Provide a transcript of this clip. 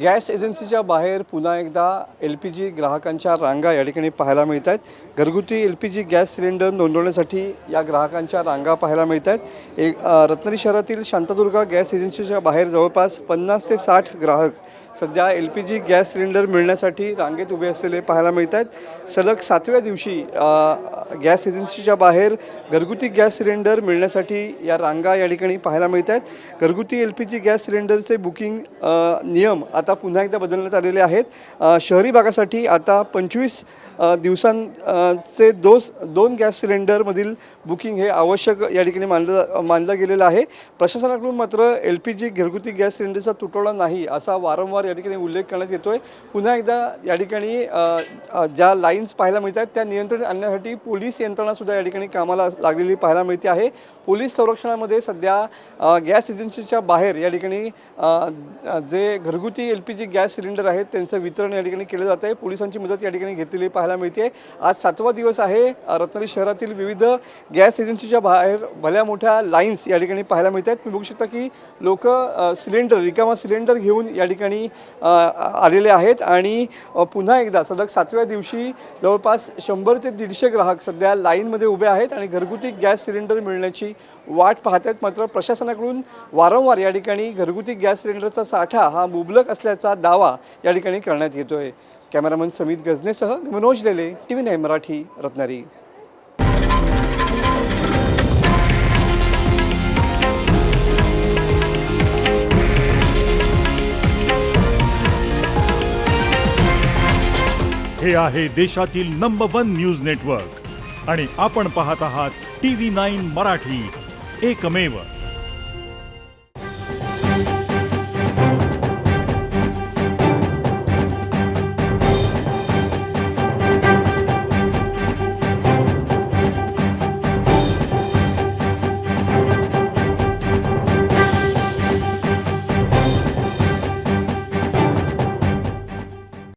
Gas एजन्सीच्या बाहेर पुन्हा एकदा LPG ग्राहकांच्या रांगा या ठिकाणी पाहायला मिळत आहेत। घरगुती LPG गॅस सिलेंडर नोंदवण्यासाठी या ग्राहकांच्या रांगा पाहायला मिळत आहेत। रत्नागिरी शहरातील शांतादुर्गा गॅस एजन्सीच्या बाहेर जवळपास 50 ते 60 ग्राहक सध्या LPG गॅस सिलेंडर मिळण्यासाठी रांगेत उभे असलेले पाहायला मिळत आहेत। सलग 7व्या दिवशी गॅस एजन्सीच्या बाहेर घरगुती गॅस सिलेंडर मिळण्यासाठी या रांगा या ठिकाणी पाहायला मिळत आहेत। घरगुती LPG गॅस सिलेंडरचे बुकिंग नियम आता पुन्हा एकदा बदलण्यात आलेले आहेत। शहरी भागासाठी आता 25 दिवसांचे दोन गॅस सिलेंडरमधील बुकिंग हे आवश्यक या ठिकाणी मानलं गेलेलं आहे। प्रशासनाकडून मात्र LPG घरगुती गॅस सिलेंडरचा तुटवडा नाही असा वारंवार या ठिकाणी उल्लेख करण्यात येतोय। पुन्हा एकदा या ठिकाणी ज्या लाईन्स पाहायला मिळतात त्या नियंत्रण आणण्यासाठी पोलीस यंत्रणा सुद्धा या ठिकाणी कामाला लागलेली पाहायला मिळते आहे। पोलीस संरक्षणामध्ये सध्या गॅस एजन्सीच्या बाहेर या ठिकाणी जे घरगुती LPG गॅस सिलेंडर आहेत त्यांचं वितरण या ठिकाणी केलं जात आहे। पोलिसांची मदत या ठिकाणी घेतलेली पाहायला मिळते। आज 7वा दिवस आहे। रत्नागिरी शहरातील विविध गॅस एजन्सीच्या बाहेर भल्या मोठ्या लाईन्स या ठिकाणी पाहायला मिळतात। तुम्ही बघू शकता की लोक रिकामा सिलेंडर घेऊन या ठिकाणी आलेले आहेत आणि पुन्हा एकदा सलग 7व्या दिवशी जवळपास 100 ते 150 ग्राहक सध्या लाईनमध्ये उभे आहेत आणि घरगुती गॅस सिलेंडर मिळण्याची वाट पाहत आहेत। मात्र प्रशासनाकडून वारंवार या ठिकाणी घरगुती गॅस सिलेंडरचा साठा हा मुबलक असल्याचा दावा या ठिकाणी करण्यात येतोय। कॅमेरामन समित गजनेसह मनोज लेले, TV9 मराठी, रत्नागिरी। हे आहे देशातील नंबर 1 न्यूज नेटवर्क आणि आपण पाहत आहात TV9 मराठी, एकमेव।